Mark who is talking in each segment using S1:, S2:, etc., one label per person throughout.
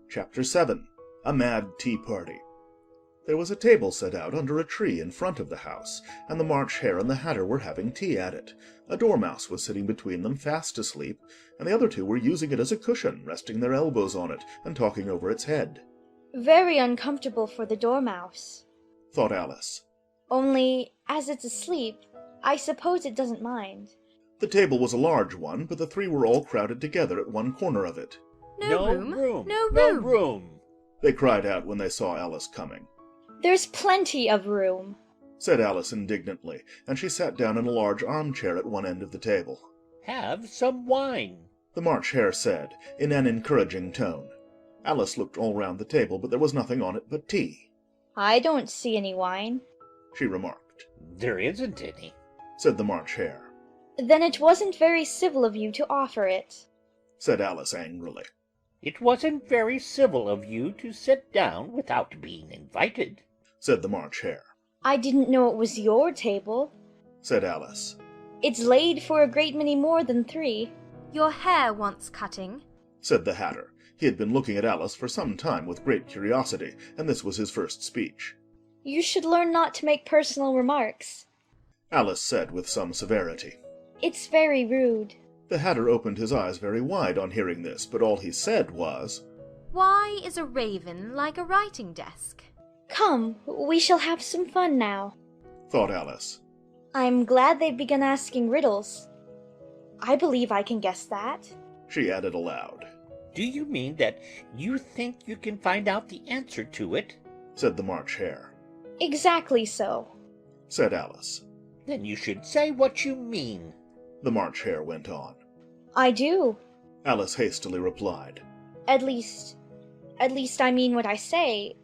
S1: Chapter 7. A Mad Tea Party. There was a table set out under a tree in front of the house, and the March Hare and the Hatter were having tea at it. A dormouse was sitting between them, fast asleep, and the other two were using it as a cushion, resting their elbows on it, and talking over its head.
S2: Very uncomfortable for the dormouse,
S1: thought Alice.
S2: Only, as it's asleep, I suppose it doesn't mind.
S1: The table was a large one, but the three were all crowded together at one corner of it.
S3: No room!
S1: They cried out when they saw Alice coming.
S2: There's plenty of room,
S1: said Alice indignantly, and she sat down in a large armchair at one end of the table.
S3: Have some wine,
S1: the March Hare said, in an encouraging tone. Alice looked all round the table, but there was nothing on it but tea.
S2: I don't see any wine,
S1: she remarked.
S3: There isn't any,
S1: said the March Hare.
S2: Then it wasn't very civil of you to offer it,
S1: said Alice angrily.
S3: It wasn't very civil of you to sit down without being invited,
S1: said the March Hare.
S2: I didn't know it was your table,
S1: said Alice.
S2: It's laid for a great many more than 3.
S4: Your hair wants cutting,
S1: said the Hatter. He had been looking at Alice for some time with great curiosity, and this was his first speech.
S2: You should learn not to make personal remarks,
S1: Alice said with some severity.
S2: It's very rude.
S1: The Hatter opened his eyes very wide on hearing this, but all he said was,
S4: Why is a raven like a writing desk?
S2: Come, we shall have some fun now,
S1: thought Alice.
S2: I'm glad they've begun asking riddles. I believe I can guess that,
S1: she added aloud.
S3: Do you mean that you think you can find out the answer to it?
S1: said the March Hare.
S2: Exactly so,
S1: said Alice.
S3: Then you should say what you mean,
S1: the March Hare went on.
S2: I do,
S1: Alice hastily replied.
S2: At least I mean what I say.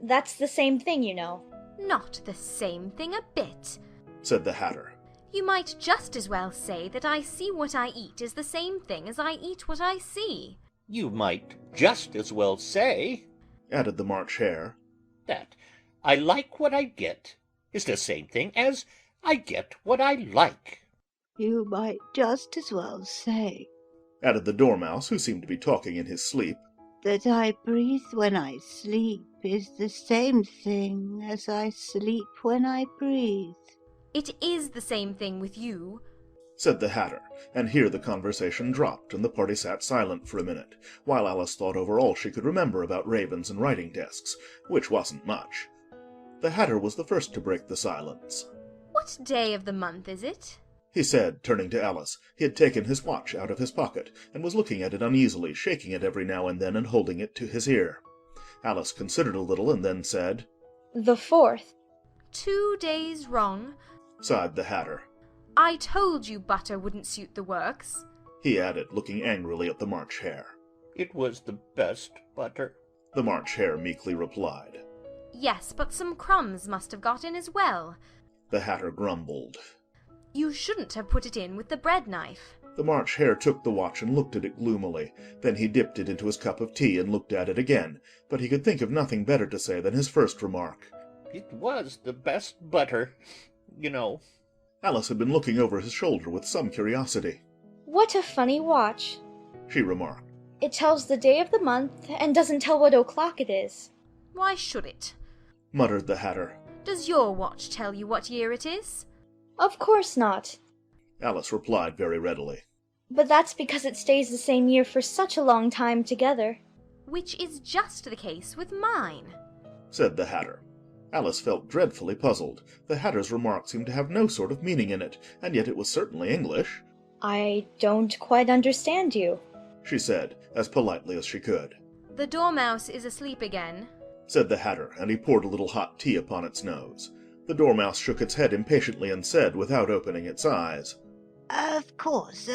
S2: That's the same thing, you know.
S4: Not the same thing a bit,
S1: said the Hatter.
S4: You might just as well say that I see what I eat is the same thing as I eat what I see.
S3: You might just as well say,
S1: added the March Hare,
S3: that I like what I get is the same thing as I get what I like.
S5: You might just as well say,
S1: added the Dormouse, who seemed to be talking in his sleep,
S5: that I breathe when I sleep is the same thing as I sleep when I breathe.
S4: It is the same thing with you,
S1: said the Hatter, and here the conversation dropped, and the party sat silent for a minute, while Alice thought over all she could remember about ravens and writing desks, which wasn't much. The Hatter was the first to break the silence.
S4: What day of the month is it?
S1: He said, turning to Alice. He had taken his watch out of his pocket, and was looking at it uneasily, shaking it every now and then, and holding it to his ear. Alice considered a little, and then said,
S2: The 4th.
S4: 2 days wrong,
S1: sighed the Hatter.
S4: I told you butter wouldn't suit the works,
S1: he added, looking angrily at the March Hare.
S3: It was the best butter,
S1: the March Hare meekly replied.
S4: Yes, but some crumbs must have got in as well.
S1: The Hatter grumbled.
S4: You shouldn't have put it in with the bread knife.
S1: The March Hare took the watch and looked at it gloomily. Then he dipped it into his cup of tea and looked at it again, but he could think of nothing better to say than his first remark.
S3: It was the best butter, you know.
S1: Alice had been looking over his shoulder with some curiosity.
S2: What a funny watch,
S1: she remarked.
S2: It tells the day of the month and doesn't tell what o'clock it is.
S4: Why should it?
S1: Muttered the Hatter.
S4: Does your watch tell you what year it is?
S2: Of course not,
S1: Alice replied very readily.
S2: But that's because it stays the same year for such a long time together.
S4: Which is just the case with mine,
S1: said the Hatter. Alice felt dreadfully puzzled. The Hatter's remark seemed to have no sort of meaning in it, and yet it was certainly English.
S2: I don't quite understand you,
S1: she said, as politely as she could.
S4: The dormouse is asleep again,
S1: said the Hatter, and he poured a little hot tea upon its nose. The Dormouse shook its head impatiently and said, without opening its eyes,
S5: Of course,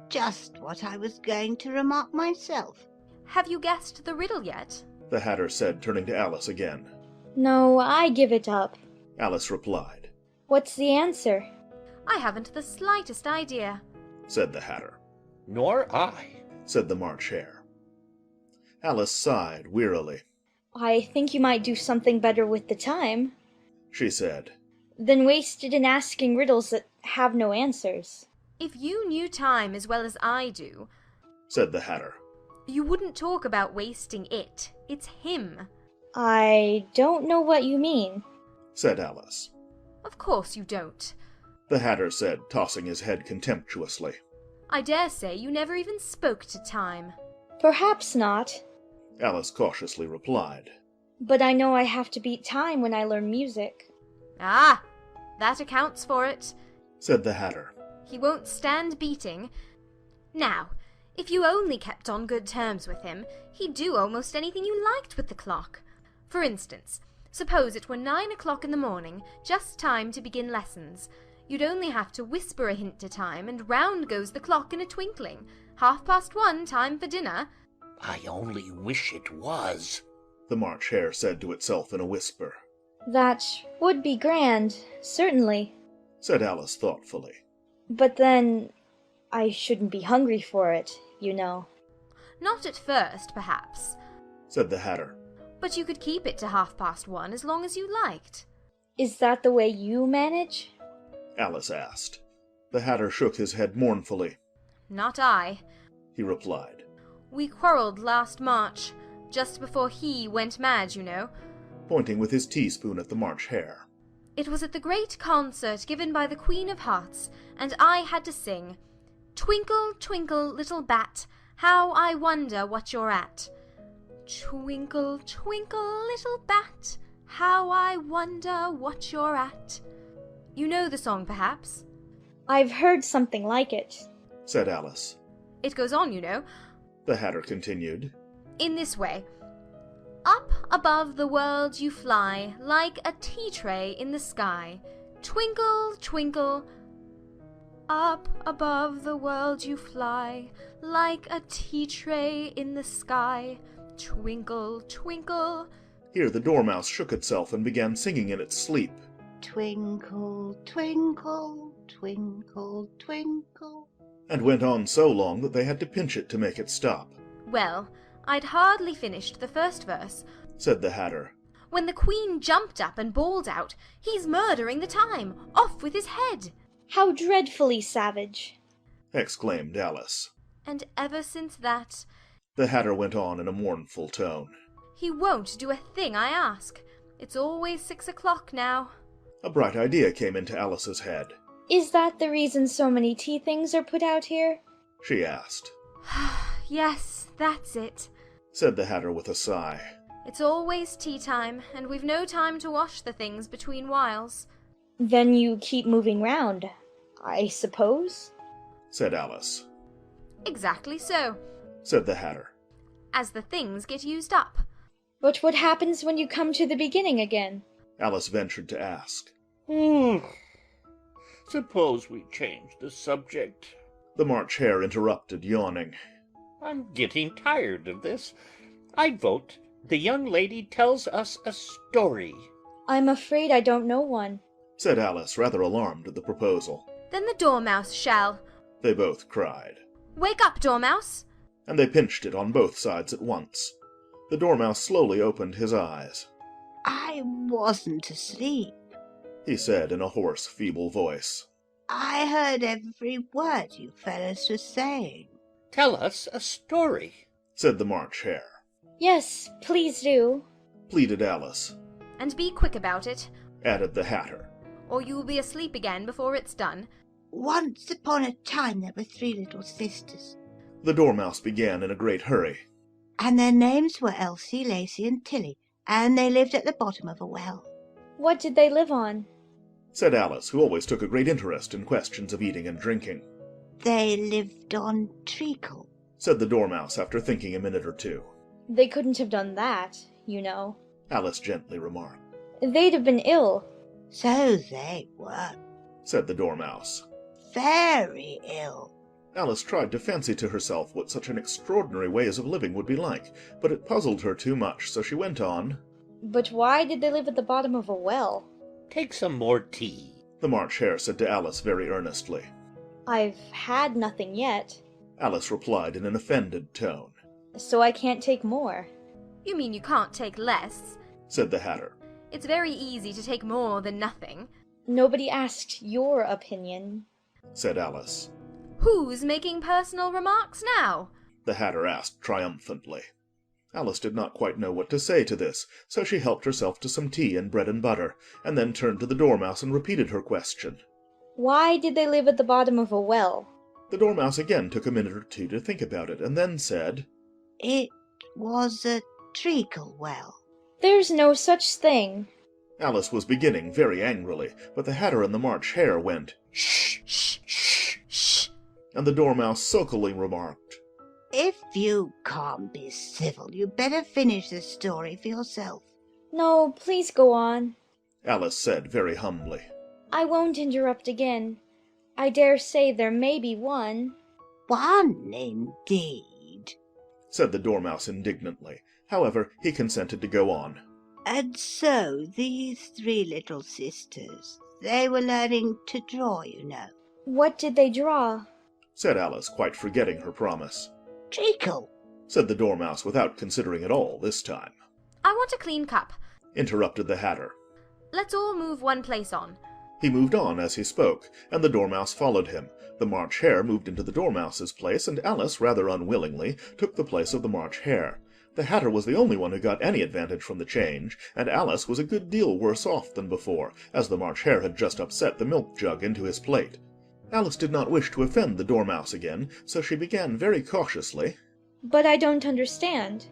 S5: just what I was going to remark myself.
S4: Have you guessed the riddle yet?
S1: the Hatter said, turning to Alice again.
S2: No, I give it up,
S1: Alice replied.
S2: What's the answer?
S4: I haven't the slightest idea,
S1: said the Hatter.
S3: Nor I,
S1: said the March Hare. Alice sighed wearily.
S2: I think you might do something better with the time,
S1: she said.
S2: Than waste it in asking riddles that have no answers.
S4: If you knew time as well as I do,
S1: said the Hatter.
S4: You wouldn't talk about wasting it. It's him.
S2: I don't know what you mean.
S1: said Alice.
S4: Of course you don't.
S1: The Hatter said, tossing his head contemptuously.
S4: I dare say you never even spoke to Time.
S2: Perhaps not,
S1: Alice cautiously replied.
S2: but I know I have to beat time when I learn music.
S4: Ah, that accounts for it.
S1: Said the Hatter.
S4: He won't stand beating. Now, if you only kept on good terms with him, he'd do almost anything you liked with the clock. For instance, suppose it were 9 o'clock in the morning, just time to begin lessons. You'd only have to whisper a hint to Time, and round goes the clock in a twinkling. 1:30, time for dinner.
S3: I only wish it was.
S1: The March Hare said to itself in a whisper.
S2: That would be grand, certainly.
S1: Said Alice thoughtfully.
S2: But then I shouldn't be hungry for it, you know.
S4: Not at first, perhaps,
S1: Said the Hatter.
S4: but you could keep it to 1:30 as long as you liked.
S2: Is that the way you manage?
S1: Alice asked. The Hatter shook his head mournfully.
S4: Not I.
S1: He replied.
S4: We quarrelled last March, just before he went mad, you know.
S1: Pointing with his teaspoon at the March Hare.
S4: It was at the great concert given by the Queen of Hearts, and I had to sing, "Twinkle, twinkle, little bat, how I wonder what you're at. Twinkle, twinkle, little bat, how I wonder what you're at." You know the song, perhaps?
S2: I've heard something like it.
S1: Said Alice.
S4: It goes on, you know,
S1: The Hatter continued.
S4: in this way. Up above the world you fly, like a tea tray in the sky. Twinkle, twinkle. Up above the world you fly, like a tea tray in the sky. Twinkle, twinkle.
S1: Here the Dormouse shook itself and began singing in its sleep.
S5: Twinkle, twinkle, twinkle, twinkle.
S1: And went on so long that they had to pinch it to make it stop.
S4: Well, I'd hardly finished the first verse
S1: Said the Hatter.
S4: when the Queen jumped up and bawled out, "He's murdering the time! Off with his head!"
S2: How dreadfully savage.
S1: Exclaimed Alice.
S4: And ever since that,
S1: The Hatter went on in a mournful tone.
S4: he won't do a thing I ask. It's always 6 o'clock now.
S1: A bright idea came into Alice's head.
S2: Is that the reason so many tea things are put out here?
S1: She asked.
S4: Yes, that's it.
S1: Said the Hatter with a sigh.
S4: It's always tea time, and we've no time to wash the things between whiles.
S2: Then you keep moving round, I suppose?
S1: Said Alice.
S4: Exactly so,
S1: Said the Hatter.
S4: as the things get used up.
S2: But what happens when you come to the beginning again?
S1: Alice ventured to ask.
S3: Suppose we change the subject.
S1: The March Hare interrupted, yawning.
S3: I'm getting tired of this. I vote the young lady tells us a story.
S2: I'm afraid I don't know one.
S1: Said Alice, rather alarmed at the proposal.
S4: Then the Dormouse shall.
S1: They both cried.
S4: Wake up, Dormouse!
S1: And they pinched it on both sides at once. The Dormouse slowly opened his eyes.
S5: I wasn't asleep.
S1: He said in a hoarse, feeble voice.
S5: I heard every word you fellows were saying.
S3: Tell us a story.
S1: Said the March Hare.
S2: Yes, please do.
S1: Pleaded Alice.
S4: And be quick about it,
S1: Added the Hatter.
S4: or you'll be asleep again before it's done.
S5: Once upon a time there were 3 little sisters,
S1: The Dormouse began in a great hurry.
S5: and their names were Elsie, Lacie, and Tilly, and they lived at the bottom of a well.
S2: What did they live on?
S1: Said Alice, who always took a great interest in questions of eating and drinking.
S5: They lived on treacle.
S1: Said the Dormouse after thinking a minute or two.
S2: They couldn't have done that, you know.
S1: Alice gently remarked.
S2: They'd have been ill.
S5: So they were.
S1: Said the Dormouse.
S5: Very ill.
S1: Alice tried to fancy to herself what such an extraordinary ways of living would be like, but it puzzled her too much, so she went on.
S2: But why did they live at the bottom of a well?
S3: Take some more tea.
S1: The March Hare said to Alice very earnestly.
S2: I've had nothing yet,
S1: Alice replied in an offended tone.
S2: so I can't take more.
S4: You mean you can't take less?
S1: Said the Hatter.
S4: It's very easy to take more than nothing.
S2: Nobody asked your opinion.
S1: Said Alice.
S4: Who's making personal remarks now?
S1: the Hatter asked triumphantly. Alice did not quite know what to say to this, so she helped herself to some tea and bread and butter, and then turned to the Dormouse and repeated her question.
S2: Why did they live at the bottom of a well?
S1: The Dormouse again took a minute or two to think about it, and then said,
S5: It was a treacle well.
S2: There's no such thing.
S1: Alice was beginning very angrily, but the Hatter and the March Hare went,
S3: Shh, shh, shh, shh.
S1: and the Dormouse sulkily remarked,
S5: If you can't be civil, you better finish the story for yourself.
S2: No, please go on.
S1: Alice said very humbly.
S2: I won't interrupt again. I dare say there may be one.
S5: One, indeed.
S1: Said the Dormouse indignantly. However, he consented to go on.
S5: And so these three little sisters, they were learning to draw, you know.
S2: What did they draw?
S1: Said Alice, quite forgetting her promise.
S5: Treacle.
S1: Said the Dormouse without considering at all this time.
S4: I want a clean cup.
S1: Interrupted the Hatter.
S4: Let's all move one place on.
S1: He moved on as he spoke, and the Dormouse followed him. The March Hare moved into the Dormouse's place, and Alice, rather unwillingly, took the place of the March Hare. The Hatter was the only one who got any advantage from the change, and Alice was a good deal worse off than before, as the March Hare had just upset the milk jug into his plate. Alice did not wish to offend the Dormouse again, so she began very cautiously.
S2: But I don't understand.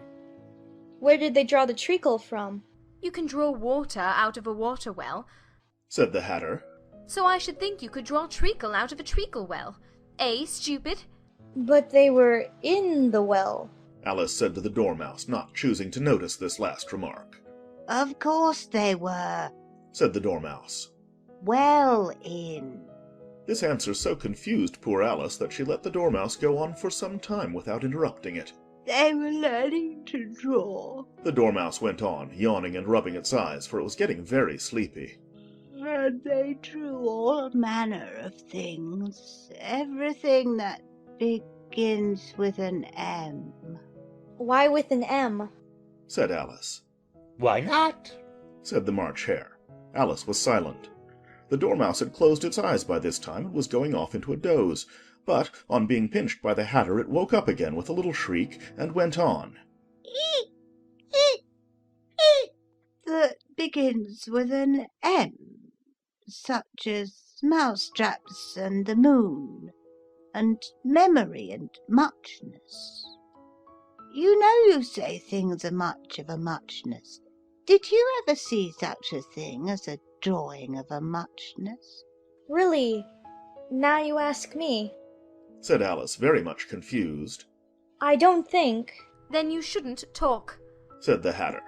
S2: Where did they draw the treacle from?
S4: You can draw water out of a water well,
S1: Said the Hatter.
S4: so I should think you could draw treacle out of a treacle well. Eh, stupid?
S2: But they were in the well.
S1: Alice said to the Dormouse, not choosing to notice this last remark.
S5: Of course they were.
S1: Said the Dormouse.
S5: Well in.
S1: This answer so confused poor Alice that she let the Dormouse go on for some time without interrupting it.
S5: They were learning to draw.
S1: The Dormouse went on, yawning and rubbing its eyes, for it was getting very sleepy.
S5: And they drew all manner of things. Everything that begins with an M.
S2: Why with an M?
S1: Said Alice.
S3: Why not?
S1: Said the March Hare. Alice was silent. The Dormouse had closed its eyes by this time and was going off into a doze, but on being pinched by the Hatter it woke up again with a little shriek and went on.
S5: Eek, eek, eek. That begins with an M, such as mousetraps and the moon, and memory and muchness. You know you say things are much of a muchness. Did you ever see such a thing as a drawing of a muchness?
S2: Really? Now you ask me.
S1: Said Alice, very much confused.
S2: I don't think.
S4: Then you shouldn't talk.
S1: Said the Hatter.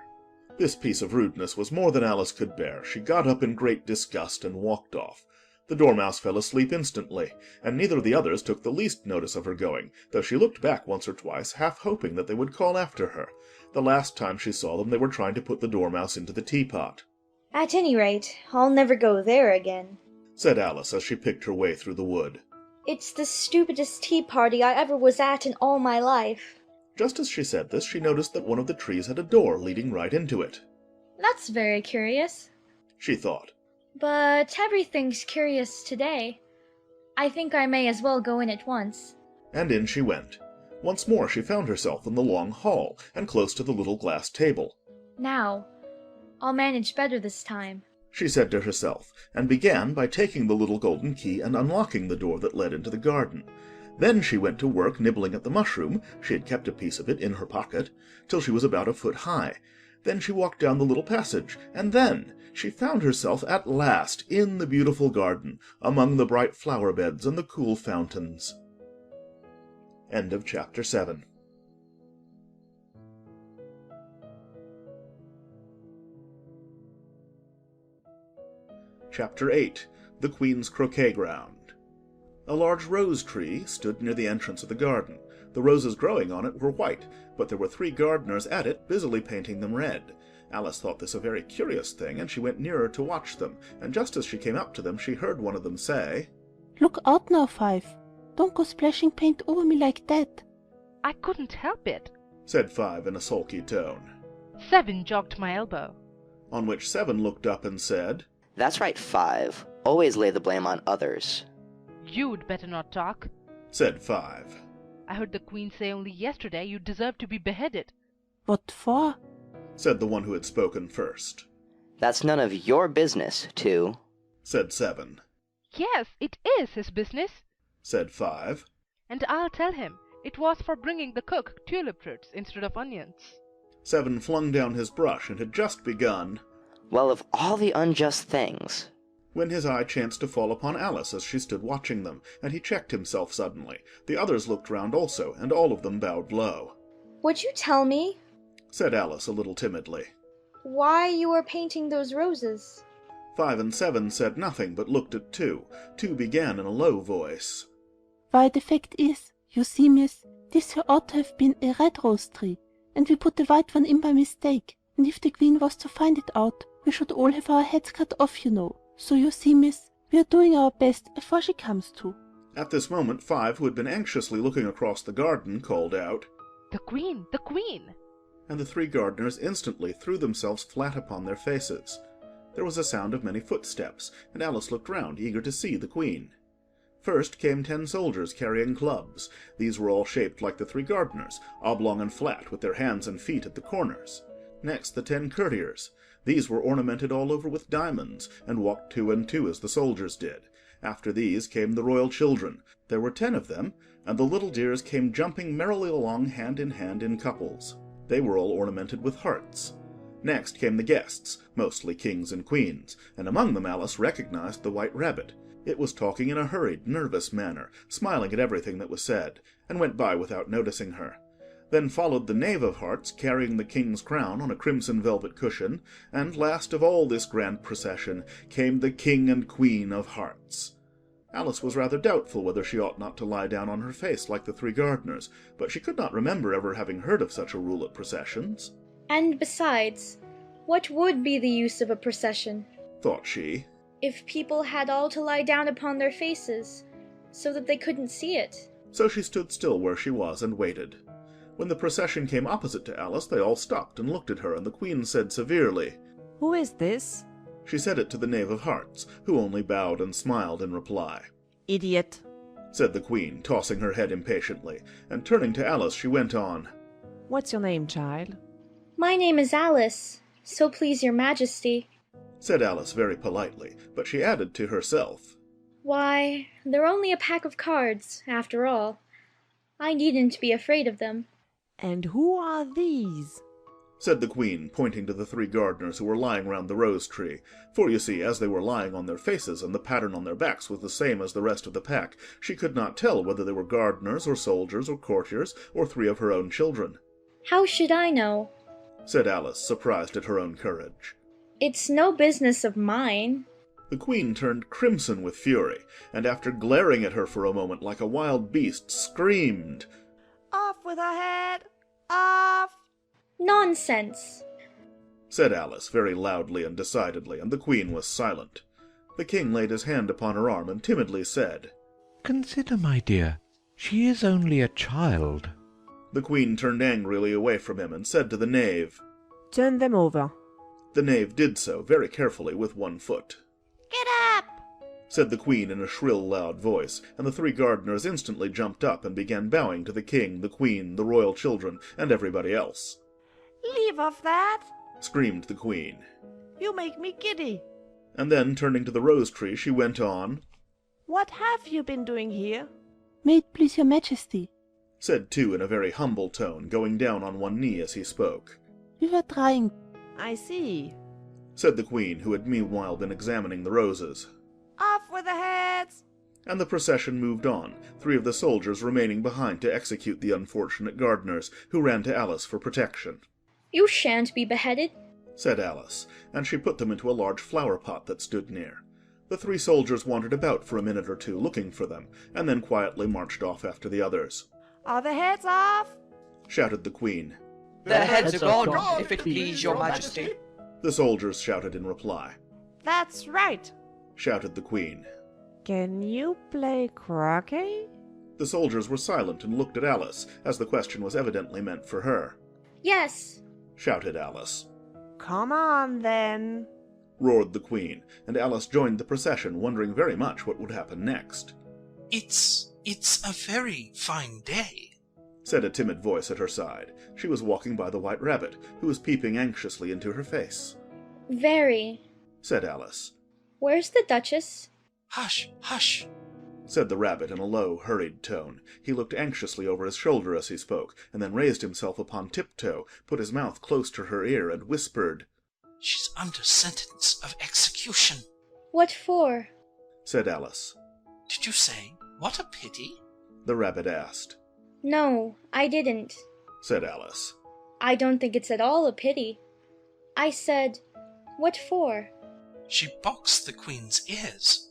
S1: This piece of rudeness was more than Alice could bear. She got up in great disgust and walked off. The Dormouse fell asleep instantly, and neither of the others took the least notice of her going, though she looked back once or twice, half hoping that they would call after her. The last time she saw them, they were trying to put the Dormouse into the teapot.
S2: At any rate, I'll never go there again.
S1: Said Alice as she picked her way through the wood.
S2: It's the stupidest tea party I ever was at in all my life.
S1: Just as she said this, she noticed that one of the trees had a door leading right into it.
S2: That's very curious.
S1: She thought.
S2: But everything's curious today. I think I may as well go in at once.
S1: And in she went. Once more she found herself in the long hall, and close to the little glass table.
S2: Now, I'll manage better this time.
S1: She said to herself, and began by taking the little golden key and unlocking the door that led into the garden. Then she went to work nibbling at the mushroom, she had kept a piece of it in her pocket, till she was about a foot high. Then she walked down the little passage, and then she found herself at last in the beautiful garden, among the bright flower beds and the cool fountains. End of Chapter 7. Chapter 8. The Queen's Croquet Ground. A large rose tree stood near the entrance of the garden. The roses growing on it were white, but there were 3 gardeners at it busily painting them red. Alice thought this a very curious thing, and she went nearer to watch them, and just as she came up to them she heard one of them say,
S6: "Look out now, Five. Don't go splashing paint over me like that."
S7: I couldn't help it.
S1: said Five in a sulky tone.
S7: 7 jogged my elbow.
S1: On which 7 looked up and said,
S8: That's right, 5. Always lay the blame on others.
S7: You'd better not talk.
S1: said 5.
S7: I heard the Queen say only yesterday you deserve to be beheaded.
S6: What for?
S1: said the one who had spoken first.
S8: That's none of your business, 2,
S1: said 7.
S7: Yes, it is his business.
S1: said 5.
S7: And I'll tell him. It was for bringing the cook tulip roots instead of onions.
S1: 7 flung down his brush and had just begun,
S8: Well, of all the unjust things.
S1: when his eye chanced to fall upon Alice as she stood watching them, and he checked himself suddenly. The others looked round also, and all of them bowed low.
S2: Would you tell me
S1: Said Alice a little timidly.
S2: why you are painting those roses?
S1: 5 and 7 said nothing, but looked at 2. 2 began in a low voice.
S6: Why, the fact is, you see, miss, this here ought to have been a red rose tree, and we put the white one in by mistake, and if the Queen was to find it out, we should all have our heads cut off, you know. So you see, miss, we are doing our best before she comes to.
S1: At this moment 5, who had been anxiously looking across the garden, called out,
S7: The Queen! The Queen!
S1: and the 3 gardeners instantly threw themselves flat upon their faces. There was a sound of many footsteps, and Alice looked round, eager to see the Queen. First came 10 soldiers carrying clubs. These were all shaped like the 3 gardeners, oblong and flat, with their hands and feet at the corners. Next the 10 courtiers. These were ornamented all over with diamonds, and walked 2 and 2 as the soldiers did. After these came the royal children. There were 10 of them, and the little dears came jumping merrily along hand in couples. They were all ornamented with hearts. Next came the guests, mostly kings and queens, and among them Alice recognized the White Rabbit. It was talking in a hurried, nervous manner, smiling at everything that was said, and went by without noticing her. Then followed the Knave of Hearts, carrying the king's crown on a crimson velvet cushion, and last of all this grand procession came the King and Queen of Hearts. Alice was rather doubtful whether she ought not to lie down on her face like the 3 gardeners, but she could not remember ever having heard of such a rule at processions.
S2: And besides, what would be the use of a procession,
S1: Thought she.
S2: if people had all to lie down upon their faces, so that they couldn't see it?
S1: So she stood still where she was and waited. When the procession came opposite to Alice, they all stopped and looked at her, and the Queen said severely,
S9: Who is this?
S1: She said it to the Knave of Hearts, who only bowed and smiled in reply.
S9: Idiot.
S1: Said the Queen, tossing her head impatiently, and turning to Alice she went on,
S9: What's your name, child?
S2: My name is Alice, so please your majesty.
S1: Said Alice very politely, but she added to herself,
S2: Why, they're only a pack of cards, after all. I needn't be afraid of them.
S9: And who are these?
S1: Said the Queen, pointing to the 3 gardeners who were lying round the rose tree. For, you see, as they were lying on their faces, and the pattern on their backs was the same as the rest of the pack, she could not tell whether they were gardeners, or soldiers, or courtiers, or 3 of her own children.
S2: How should I know?
S1: Said Alice, surprised at her own courage.
S2: It's no business of mine.
S1: The Queen turned crimson with fury, and after glaring at her for a moment like a wild beast, screamed,
S9: Off with her head! Off!
S2: Nonsense!
S1: said Alice very loudly and decidedly, and the Queen was silent. The King laid his hand upon her arm and timidly said,
S10: Consider, my dear, she is only a child.
S1: The Queen turned angrily away from him and said to the Knave.
S9: Turn them over.
S1: The Knave did so, very carefully, with 1 foot.
S5: Get up!
S1: Said the Queen in a shrill, loud voice, and the 3 gardeners instantly jumped up and began bowing to the King, the Queen, the royal children, and everybody else.
S9: Leave off that!
S1: Screamed the Queen.
S9: You make me giddy.
S1: And then, turning to the rose tree, she went on,
S9: What have you been doing here?
S6: May it please your majesty,
S1: said 2 in a very humble tone, going down on 1 knee as he spoke.
S6: we were trying.
S9: I see.
S1: Said the Queen, who had meanwhile been examining the roses.
S9: Off with the heads!
S1: And the procession moved on, 3 of the soldiers remaining behind to execute the unfortunate gardeners, who ran to Alice for protection.
S2: You shan't be beheaded.
S1: Said Alice, and she put them into a large flower-pot that stood near. The 3 soldiers wandered about for a minute or 2 looking for them, and then quietly marched off after the others.
S9: Are the heads off?
S1: Shouted the Queen.
S11: Their heads are gone, if it please your majesty.
S1: The soldiers shouted in reply.
S9: That's right.
S1: Shouted the Queen.
S9: Can you play croquet?
S1: The soldiers were silent and looked at Alice, as the question was evidently meant for her.
S2: Yes.
S1: Shouted Alice.
S9: Come on, then.
S1: Roared the Queen, and Alice joined the procession, wondering very much what would happen next.
S12: It's a very fine day,
S1: said a timid voice at her side. She was walking by the White Rabbit, who was peeping anxiously into her face.
S2: Very,
S1: said Alice.
S2: Where's the Duchess?
S11: Hush, hush,
S1: said the rabbit in a low, hurried tone. He looked anxiously over his shoulder as he spoke, and then raised himself upon tiptoe, put his mouth close to her ear, and whispered.
S11: She's under sentence of execution.
S2: What for?
S1: said Alice.
S11: Did you say, what a pity?
S1: The rabbit asked.
S2: No, I didn't,
S1: said Alice.
S2: I don't think it's at all a pity. I said, what for?
S11: She boxed the Queen's ears.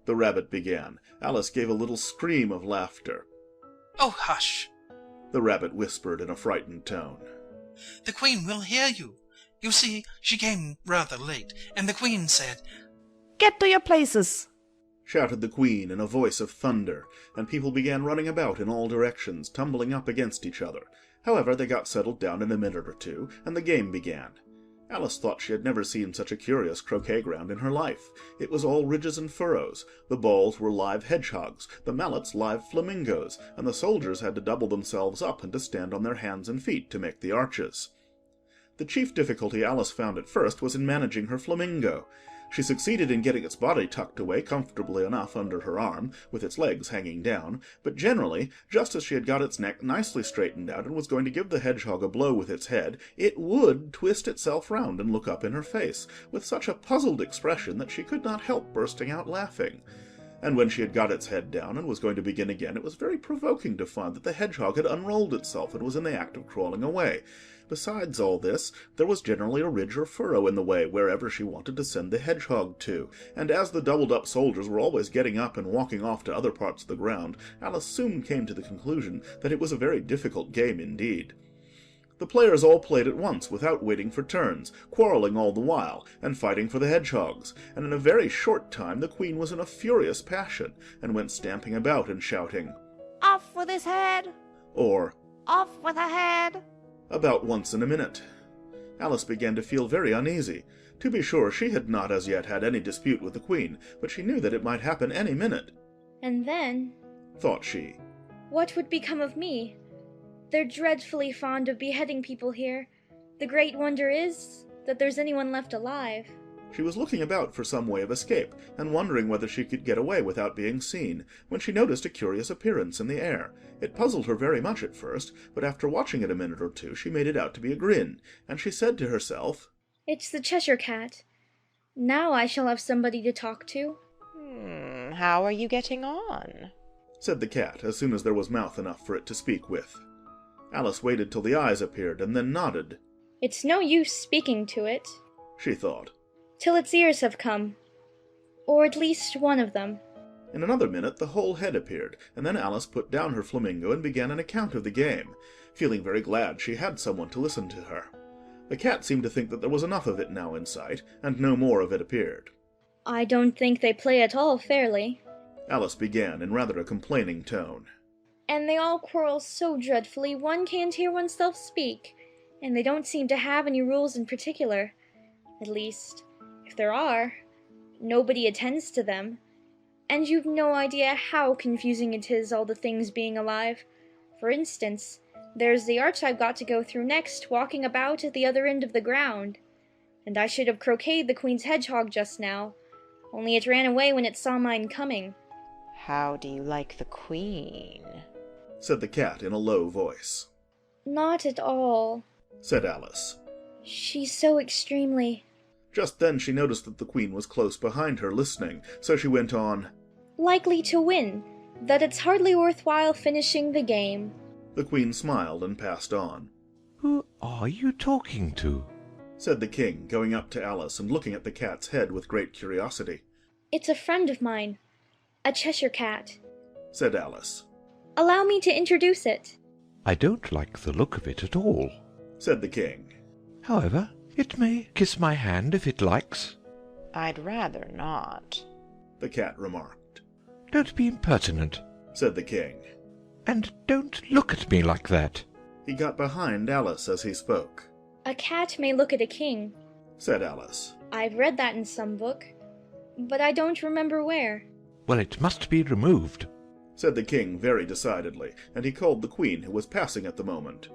S1: The rabbit began. Alice gave a little scream of laughter.
S11: Oh, hush,
S1: the rabbit whispered in a frightened tone.
S11: The Queen will hear you. You see, she came rather late, and the Queen said,
S9: Get to your places,
S1: shouted the Queen in a voice of thunder, and people began running about in all directions, tumbling up against each other. However, they got settled down in a minute or two, and the game began. Alice thought she had never seen such a curious croquet ground in her life. It was all ridges and furrows. The balls were live hedgehogs, the mallets live flamingos, and the soldiers had to double themselves up and to stand on their hands and feet to make the arches. The chief difficulty Alice found at first was in managing her flamingo. She succeeded in getting its body tucked away comfortably enough under her arm, with its legs hanging down, but generally, just as she had got its neck nicely straightened out and was going to give the hedgehog a blow with its head, it would twist itself round and look up in her face, with such a puzzled expression that she could not help bursting out laughing. And when she had got its head down and was going to begin again, it was very provoking to find that the hedgehog had unrolled itself and was in the act of crawling away. Besides all this, there was generally a ridge or furrow in the way wherever she wanted to send the hedgehog to, and as the doubled-up soldiers were always getting up and walking off to other parts of the ground, Alice soon came to the conclusion that it was a very difficult game indeed. The players all played at once, without waiting for turns, quarrelling all the while, and fighting for the hedgehogs, and in a very short time the Queen was in a furious passion, and went stamping about and shouting,
S9: Off with his head!
S1: or
S9: Off with her head!
S1: About once in a minute. Alice began to feel very uneasy. To be sure, she had not as yet had any dispute with the Queen, but she knew that it might happen any minute.
S2: And then,
S1: thought she,
S2: what would become of me? They're dreadfully fond of beheading people here. The great wonder is that there's anyone left alive.
S1: She was looking about for some way of escape, and wondering whether she could get away without being seen, when she noticed a curious appearance in the air. It puzzled her very much at first, but after watching it a minute or two she made it out to be a grin, and she said to herself,
S2: It's the Cheshire Cat. Now I shall have somebody to talk to.
S12: How are you getting on?
S1: said the cat, as soon as there was mouth enough for it to speak with. Alice waited till the eyes appeared, and then nodded.
S2: It's no use speaking to it,
S1: she thought,
S2: till its ears have come. Or at least one of them.
S1: In another minute the whole head appeared, and then Alice put down her flamingo and began an account of the game, feeling very glad she had someone to listen to her. The cat seemed to think that there was enough of it now in sight, and no more of it appeared.
S2: I don't think they play at all fairly.
S1: Alice began in rather a complaining tone.
S2: And they all quarrel so dreadfully one can't hear oneself speak, and they don't seem to have any rules in particular. At least, if there are, nobody attends to them. And you've no idea how confusing it is, all the things being alive. For instance, there's the arch I've got to go through next, walking about at the other end of the ground. And I should have croqueted the Queen's hedgehog just now, only it ran away when it saw mine coming.
S12: How do you like the Queen?
S1: said the cat in a low voice.
S2: Not at all,
S1: said Alice.
S2: She's so extremely...
S1: Just then she noticed that the Queen was close behind her, listening, so she went on,
S2: likely to win, that it's hardly worthwhile finishing the game.
S1: The Queen smiled and passed on.
S10: Who are you talking to?
S1: said the King, going up to Alice and looking at the cat's head with great curiosity.
S2: It's a friend of mine, a Cheshire Cat,
S1: said Alice.
S2: Allow me to introduce it.
S10: I don't like the look of it at all,
S1: said the King.
S10: However, it may kiss my hand if it likes.
S12: I'd rather not,
S1: the cat remarked.
S10: Don't be impertinent,
S1: said the King.
S10: And don't look at me like that.
S1: He got behind Alice as he spoke.
S2: A cat may look at a king,
S1: said Alice.
S2: I've read that in some book, but I don't remember where.
S10: Well, it must be removed,
S1: said the king very decidedly, and he called the queen, who was passing at the moment.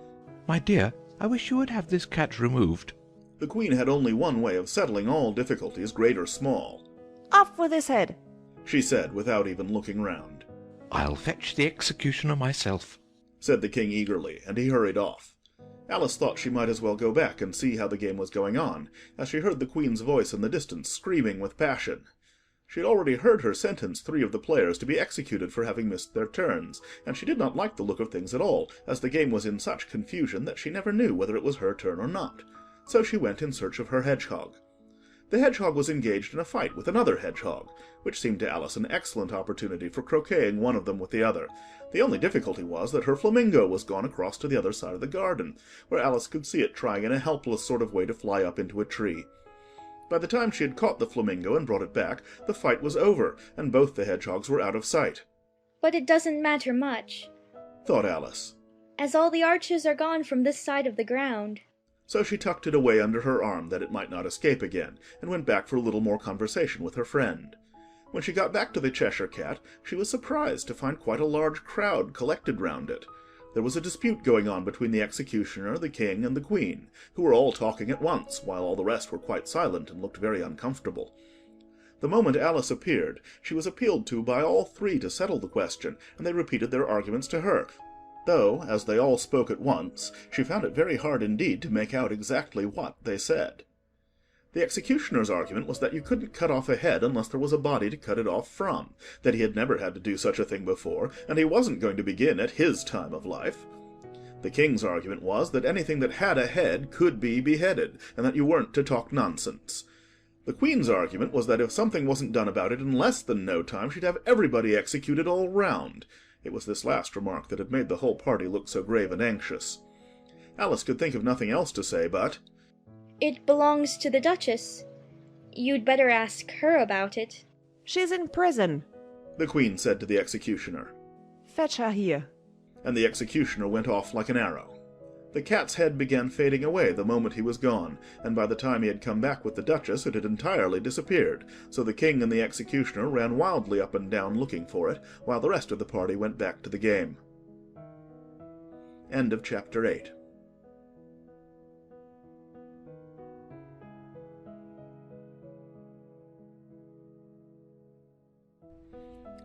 S10: My dear, I wish you would have this cat removed.
S1: The queen had only one way of settling all difficulties, great or small.
S9: Off with his head,
S1: she said, without even looking round.
S10: I'll fetch the executioner myself,
S1: said the king eagerly, and he hurried off. Alice thought she might as well go back and see how the game was going on, as she heard the queen's voice in the distance screaming with passion. She had already heard her sentence 3 of the players to be executed for having missed their turns, and she did not like the look of things at all, as the game was in such confusion that she never knew whether it was her turn or not. So she went in search of her hedgehog. The hedgehog was engaged in a fight with another hedgehog, which seemed to Alice an excellent opportunity for croqueting one of them with the other. The only difficulty was that her flamingo was gone across to the other side of the garden, where Alice could see it trying in a helpless sort of way to fly up into a tree. By the time she had caught the flamingo and brought it back, the fight was over, and both the hedgehogs were out of sight.
S2: But it doesn't matter much,
S1: thought Alice,
S2: as all the archers are gone from this side of the ground.
S1: So she tucked it away under her arm that it might not escape again, and went back for a little more conversation with her friend. When she got back to the Cheshire Cat, she was surprised to find quite a large crowd collected round it. There was a dispute going on between the executioner, the king, and the queen, who were all talking at once, while all the rest were quite silent and looked very uncomfortable. The moment Alice appeared, she was appealed to by all 3 to settle the question, and they repeated their arguments to her, though, as they all spoke at once, she found it very hard indeed to make out exactly what they said. The executioner's argument was that you couldn't cut off a head unless there was a body to cut it off from, that he had never had to do such a thing before, and he wasn't going to begin at his time of life. The king's argument was that anything that had a head could be beheaded, and that you weren't to talk nonsense. The queen's argument was that if something wasn't done about it in less than no time, she'd have everybody executed all round. It was this last remark that had made the whole party look so grave and anxious. Alice could think of nothing else to say but,
S2: It belongs to the Duchess. You'd better ask her about it.
S9: She's in prison,
S1: the queen said to the executioner.
S9: Fetch her here.
S1: And the executioner went off like an arrow. The cat's head began fading away the moment he was gone, and by the time he had come back with the Duchess it had entirely disappeared, so the king and the executioner ran wildly up and down looking for it, while the rest of the party went back to the game. End of Chapter 8.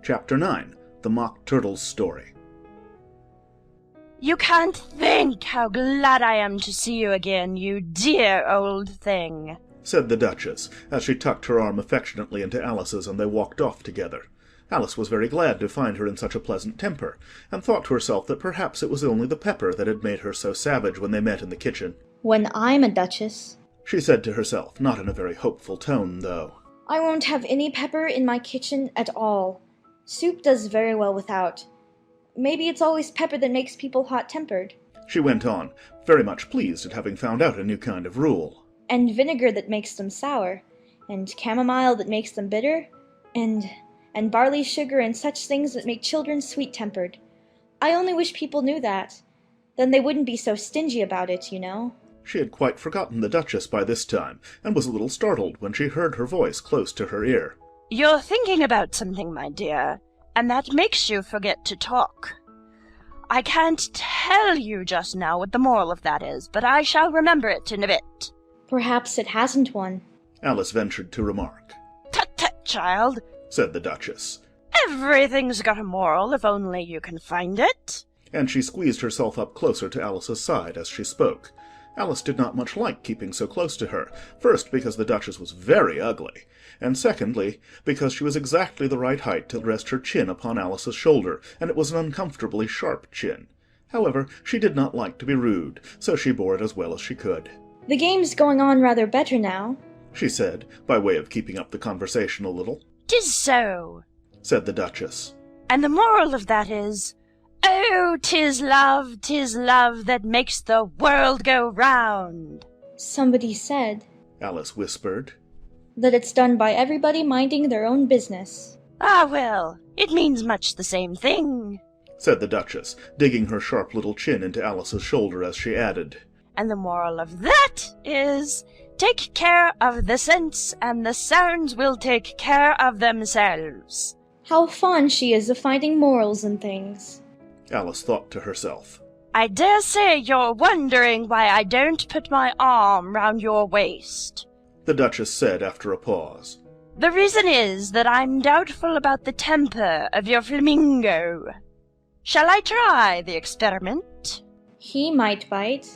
S1: Chapter 9. The Mock Turtle's Story.
S13: You can't think how glad I am to see you again, you dear old thing,
S1: said the Duchess, as she tucked her arm affectionately into Alice's, and they walked off together. Alice was very glad to find her in such a pleasant temper, and thought to herself that perhaps it was only the pepper that had made her so savage when they met in the kitchen.
S2: When I'm a duchess,
S1: she said to herself, not in a very hopeful tone, though,
S2: I won't have any pepper in my kitchen at all. Soup does very well without. Maybe it's always pepper that makes people hot-tempered.
S1: She went on, very much pleased at having found out a new kind of rule.
S2: And vinegar that makes them sour, and chamomile that makes them bitter, and barley sugar and such things that make children sweet-tempered. I only wish people knew that. Then they wouldn't be so stingy about it, you know.
S1: She had quite forgotten the Duchess by this time, and was a little startled when she heard her voice close to her ear.
S13: You're thinking about something, my dear, and that makes you forget to talk. I can't tell you just now what the moral of that is, but I shall remember it in a bit.
S2: Perhaps it hasn't one,
S1: Alice ventured to remark.
S13: Tut-tut, child,
S1: said the Duchess.
S13: Everything's got a moral if only you can find it.
S1: And she squeezed herself up closer to Alice's side as she spoke. Alice did not much like keeping so close to her, first because the Duchess was very ugly, and secondly because she was exactly the right height to rest her chin upon Alice's shoulder, and it was an uncomfortably sharp chin. However, she did not like to be rude, so she bore it as well as she could.
S2: The game's going on rather better now,
S1: she said, by way of keeping up the conversation a little.
S13: 'Tis so,
S1: said the Duchess.
S13: And the moral of that is, oh, 'tis love that makes the world go round.
S2: Somebody said,
S1: Alice whispered,
S2: that it's done by everybody minding their own business.
S13: Ah, well, it means much the same thing,
S1: said the Duchess, digging her sharp little chin into Alice's shoulder as she added.
S13: And the moral of that is, take care of the scents, and the sounds will take care of themselves.
S2: How fond she is of finding morals in things.
S1: Alice thought to herself.
S13: I dare say you're wondering why I don't put my arm round your waist.
S1: The Duchess said after a pause.
S13: The reason is that I'm doubtful about the temper of your flamingo. Shall I try the experiment?
S2: He might bite.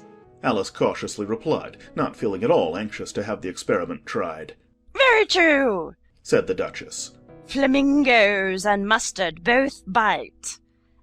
S1: Alice cautiously replied, not feeling at all anxious to have the experiment tried.
S13: Very true,
S1: said the Duchess.
S13: Flamingos and mustard both bite.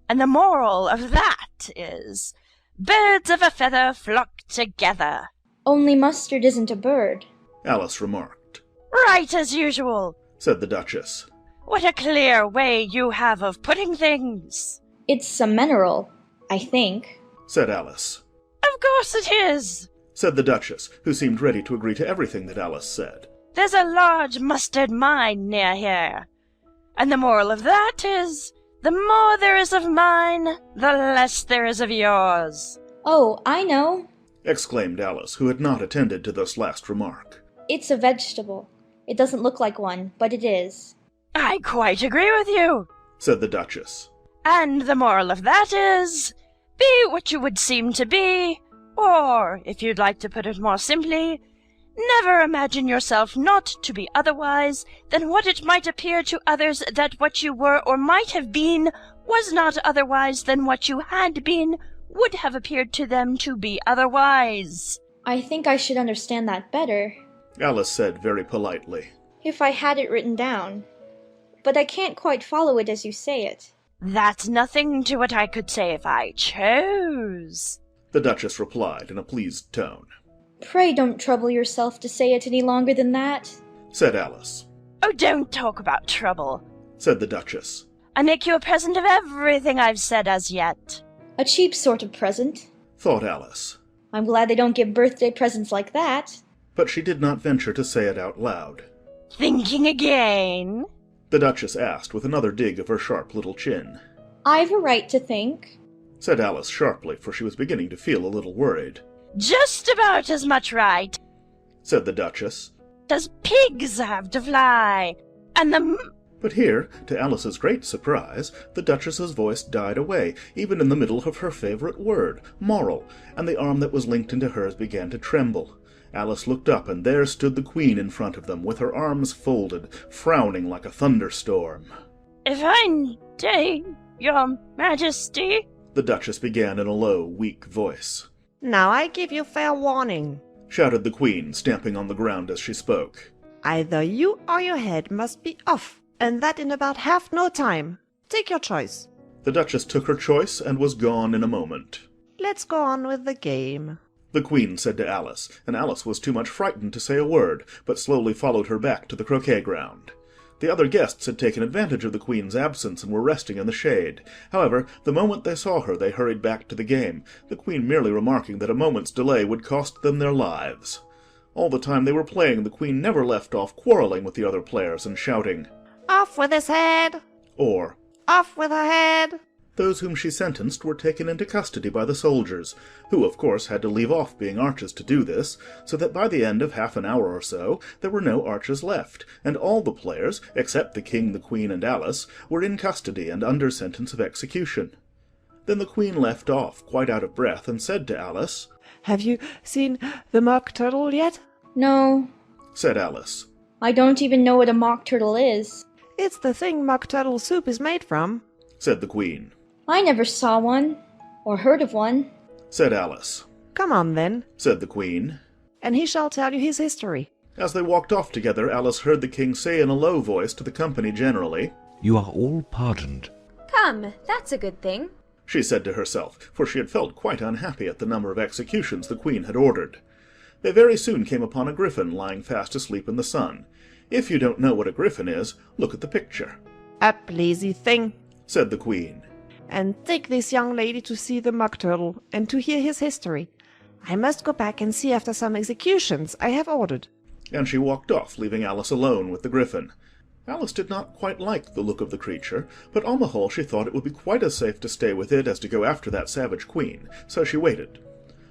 S13: And the moral of that is, birds of a feather flock together.
S2: Only mustard isn't a bird,
S1: Alice remarked.
S13: Right as usual,
S1: said the Duchess.
S13: What a clear way you have of putting things.
S2: It's a mineral, I think,
S1: said Alice.
S13: Of course it is,
S1: said the Duchess, who seemed ready to agree to everything that Alice said.
S13: There's a large mustard mine near here. And the moral of that is, the more there is of mine, the less there is of yours.
S2: Oh, I know,
S1: exclaimed Alice, who had not attended to this last remark.
S2: It's a vegetable. It doesn't look like one, but it is.
S13: I quite agree with you,
S1: said the Duchess.
S13: And the moral of that is, be what you would seem to be, or, if you'd like to put it more simply, never imagine yourself not to be otherwise than what it might appear to others that what you were or might have been was not otherwise than what you had been would have appeared to them to be otherwise.
S2: I think I should understand that better,
S1: Alice said very politely,
S2: if I had it written down. But I can't quite follow it as you say it.
S13: That's nothing to what I could say if I chose,
S1: the Duchess replied in a pleased tone.
S2: Pray don't trouble yourself to say it any longer than that,
S1: said Alice.
S13: Oh, don't talk about trouble,
S1: said the Duchess.
S13: I make you a present of everything I've said as yet.
S2: A cheap sort of present,
S1: thought Alice.
S2: I'm glad they don't give birthday presents like that.
S1: But she did not venture to say it out loud.
S13: Thinking again?
S1: The Duchess asked with another dig of her sharp little chin.
S2: I've a right to think,
S1: said Alice sharply, for she was beginning to feel a little worried.
S13: Just about as much right,
S1: said the Duchess.
S13: Does pigs have to fly? And
S1: But here, to Alice's great surprise, the Duchess's voice died away, even in the middle of her favourite word, moral, and the arm that was linked into hers began to tremble. Alice looked up, and there stood the Queen in front of them, with her arms folded, frowning like a thunderstorm.
S13: If I day, your Majesty,
S1: the Duchess began in a low, weak voice.
S9: Now I give you fair warning,
S1: shouted the Queen, stamping on the ground as she spoke.
S9: Either you or your head must be off, and that in about half no time. Take your choice.
S1: The Duchess took her choice and was gone in a moment.
S9: Let's go on with the game,
S1: the Queen said to Alice, and Alice was too much frightened to say a word, but slowly followed her back to the croquet ground. The other guests had taken advantage of the Queen's absence and were resting in the shade. However, the moment they saw her, they hurried back to the game, the Queen merely remarking that a moment's delay would cost them their lives. All the time they were playing, the Queen never left off quarrelling with the other players and shouting,
S9: Off with his head!
S1: Or,
S9: Off with her head!
S1: Those whom she sentenced were taken into custody by the soldiers, who of course had to leave off being arches to do this, so that by the end of half an hour or so there were no arches left, and all the players, except the King, the Queen, and Alice, were in custody and under sentence of execution. Then the Queen left off, quite out of breath, and said to Alice,
S9: Have you seen the mock turtle yet?
S2: No,
S1: said Alice.
S2: I don't even know what a mock turtle is.
S9: It's the thing mock turtle soup is made from,
S1: said the Queen.
S2: I never saw one, or heard of one,
S1: said Alice.
S9: Come on, then,
S1: said the Queen.
S9: And he shall tell you his history.
S1: As they walked off together, Alice heard the King say in a low voice to the company generally,
S10: You are all pardoned.
S4: Come, that's a good thing,
S1: she said to herself, for she had felt quite unhappy at the number of executions the Queen had ordered. They very soon came upon a griffin lying fast asleep in the sun. If you don't know what a griffin is, look at the picture.
S9: Up, lazy thing,
S1: said the Queen.
S9: And take this young lady to see the mock turtle, and to hear his history. I must go back and see after some executions I have ordered.
S1: And she walked off, leaving Alice alone with the griffin. Alice did not quite like the look of the creature, but on the whole she thought it would be quite as safe to stay with it as to go after that savage Queen, so she waited.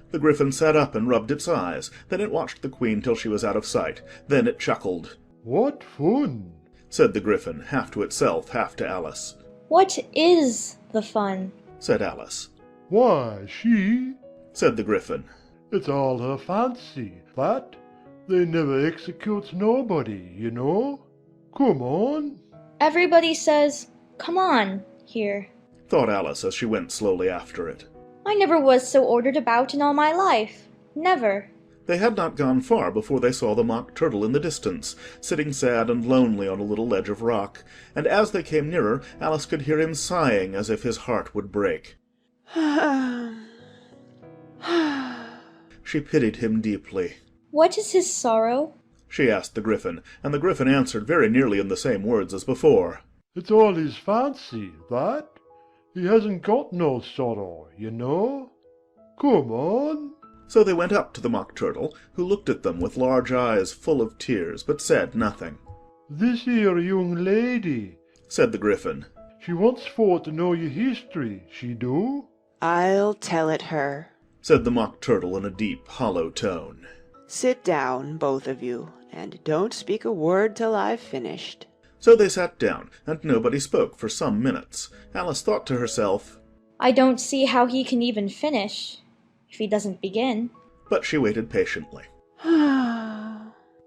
S1: The griffin sat up and rubbed its eyes, then it watched the Queen till she was out of sight, then it chuckled.
S14: What fun!
S1: said the Gryphon, half to itself, half to Alice.
S2: What is the fun?
S1: Said Alice.
S14: Why, she,
S1: said the Gryphon.
S14: It's all her fancy, that. They never executes nobody, you know. Come on.
S2: Everybody says, "Come on," here,
S1: thought Alice as she went slowly after it.
S2: I never was so ordered about in all my life. Never.
S1: They had not gone far before they saw the Mock Turtle in the distance, sitting sad and lonely on a little ledge of rock, and as they came nearer, Alice could hear him sighing as if his heart would break. She pitied him deeply.
S2: What is his sorrow?
S1: She asked the Gryphon, and the Gryphon answered very nearly in the same words as before.
S14: It's all his fancy, that. He hasn't got no sorrow, you know. Come on.
S1: So they went up to the Mock Turtle, who looked at them with large eyes full of tears, but said nothing.
S14: This here young lady,
S1: said the Gryphon.
S14: She wants for to know your history, she do.
S12: I'll tell it her,
S1: said the Mock Turtle in a deep, hollow tone.
S12: Sit down, both of you, and don't speak a word till I've finished.
S1: So they sat down, and nobody spoke for some minutes. Alice thought to herself,
S2: I don't see how he can even finish, if he doesn't begin.
S1: But she waited patiently.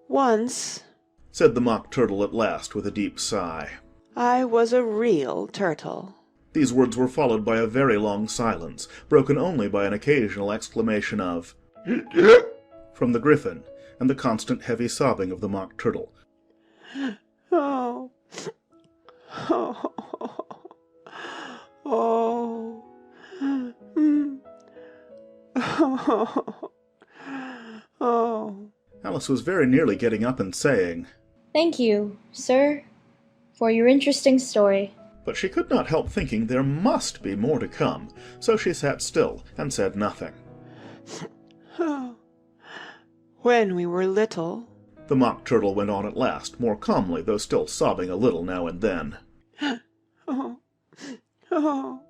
S12: Once,
S1: said the Mock Turtle at last with a deep sigh,
S12: I was a real turtle.
S1: These words were followed by a very long silence, broken only by an occasional exclamation of from the Gryphon, and the constant heavy sobbing of the Mock Turtle.
S12: Oh. Oh. Oh. Oh. Oh.
S1: Alice was very nearly getting up and saying,
S2: Thank you, sir, for your interesting story.
S1: But she could not help thinking there must be more to come, so she sat still and said nothing.
S12: When we were little,
S1: the Mock Turtle went on at last, more calmly, though still sobbing a little now and then.
S12: Oh. Oh.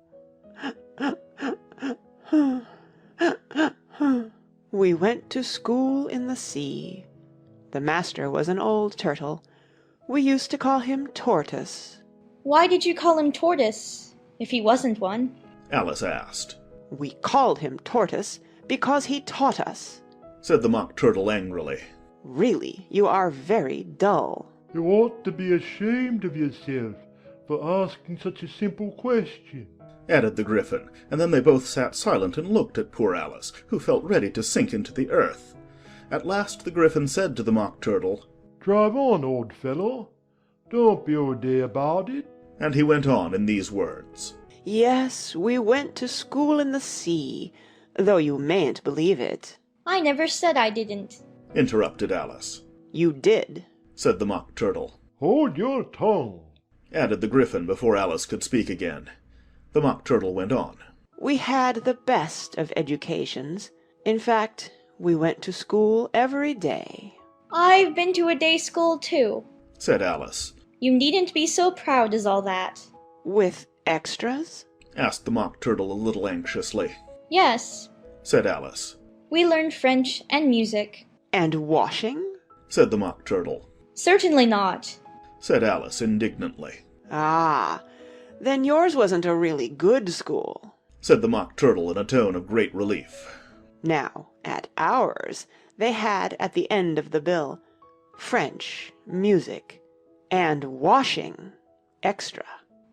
S12: We went to school in the sea. The master was an old turtle. We used to call him Tortoise.
S2: Why did you call him Tortoise, if he wasn't one?
S1: Alice asked.
S12: We called him Tortoise because he taught us,
S1: said the Mock Turtle angrily.
S12: Really, you are very dull.
S14: You ought to be ashamed of yourself for asking such a simple question,
S1: added the Gryphon, and then they both sat silent and looked at poor Alice, who felt ready to sink into the earth. At last the Gryphon said to the Mock Turtle,
S14: Drive on, old fellow. Don't be all day about it.
S1: And he went on in these words.
S12: Yes, we went to school in the sea, though you mayn't believe it.
S2: I never said I didn't,
S1: interrupted Alice.
S12: You did,
S1: said the Mock Turtle.
S14: Hold your tongue,
S1: added the Gryphon before Alice could speak again. The Mock Turtle went on.
S12: We had the best of educations. In fact, we went to school every day.
S2: I've been to a day school too,
S1: said Alice.
S2: You needn't be so proud as all that.
S12: With extras?
S1: asked the Mock Turtle a little anxiously.
S2: Yes,
S1: said Alice.
S2: We learned French and music.
S12: And washing?
S1: said the Mock Turtle.
S2: Certainly not,
S1: said Alice indignantly.
S12: Ah, then yours wasn't a really good school,
S1: said the Mock Turtle in a tone of great relief.
S12: Now, at ours, they had at the end of the bill French, music, and washing extra.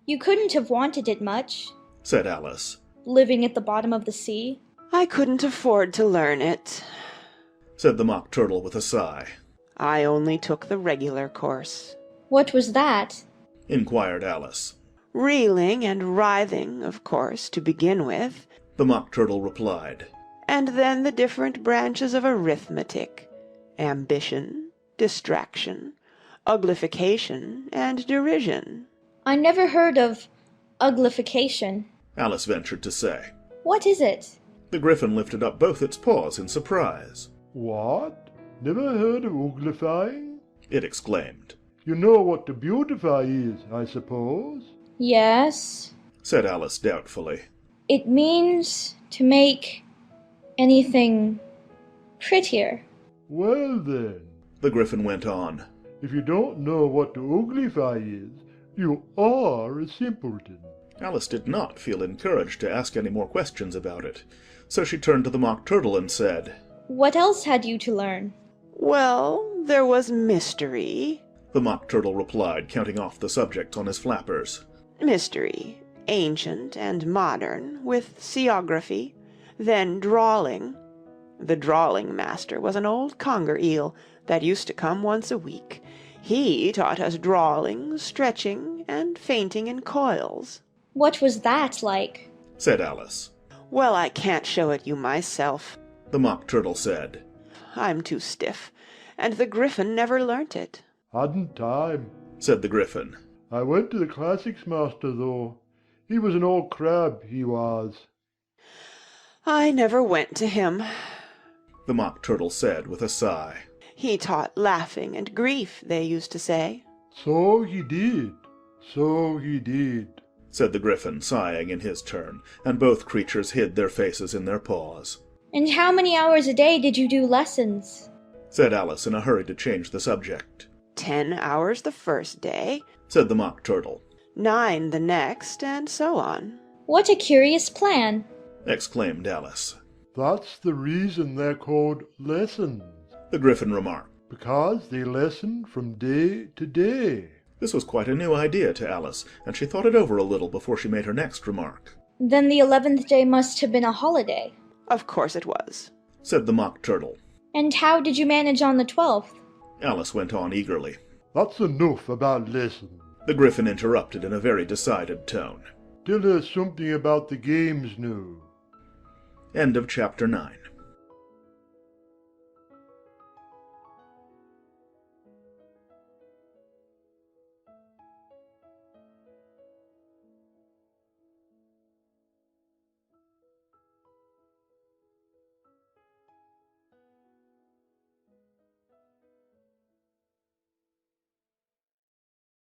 S2: You couldn't have wanted it much,
S1: said Alice.
S2: Living at the bottom of the sea.
S12: I couldn't afford to learn it,
S1: said the Mock Turtle with a sigh.
S12: I only took the regular course.
S2: What was that?
S1: inquired Alice.
S12: Reeling and writhing, of course, to begin with,
S1: the Mock Turtle replied.
S12: And then the different branches of arithmetic, ambition, distraction, uglification, and derision.
S2: I never heard of uglification,
S1: Alice ventured to say.
S2: What is it?
S1: The Gryphon lifted up both its paws in surprise.
S14: What? Never heard of uglifying?
S1: it exclaimed.
S14: You know what to beautify is, I suppose?
S2: Yes,
S1: said Alice doubtfully.
S2: It means to make anything prettier.
S14: Well then,
S1: the Gryphon went on.
S14: If you don't know what to uglify is, you are a simpleton.
S1: Alice did not feel encouraged to ask any more questions about it, so she turned to the Mock Turtle and said,
S2: What else had you to learn?
S12: Well, there was mystery.
S1: The Mock Turtle replied, counting off the subjects on his flappers.
S12: Mystery, ancient and modern, with seaography, then drawling. The drawling master was an old conger eel that used to come once a week. He taught us drawling, stretching, and fainting in coils.
S2: What was that like?
S1: Said Alice.
S12: Well, I can't show it you myself,
S1: The Mock Turtle said.
S12: I'm too stiff, and the Gryphon never learnt it.
S14: Hadn't time,
S1: said the Gryphon.
S14: I went to the classics master, though. He was an old crab, he was.
S12: I never went to him,
S1: The Mock Turtle said with a sigh.
S12: He taught laughing and grief, they used to say.
S14: So he did, so he did,
S1: said the Gryphon, sighing in his turn, and both creatures hid their faces in their paws.
S2: And how many hours a day did you do lessons?
S1: Said Alice in a hurry to change the subject.
S12: 10 hours the first day,
S1: said the Mock Turtle.
S12: 9 the next, and so on.
S2: What a curious plan,
S1: exclaimed Alice.
S14: That's the reason they're called lessons,
S1: the Gryphon remarked.
S14: Because they lesson from day to day.
S1: This was quite a new idea to Alice, and she thought it over a little before she made her next remark.
S2: Then the 11th day must have been a holiday.
S12: Of course it was,
S1: said the Mock Turtle.
S2: And how did you manage on the 12th?
S1: Alice went on eagerly.
S14: That's enough about lessons,
S1: the Gryphon interrupted in a very decided tone.
S14: Tell her something about the games now.
S1: End of chapter 9.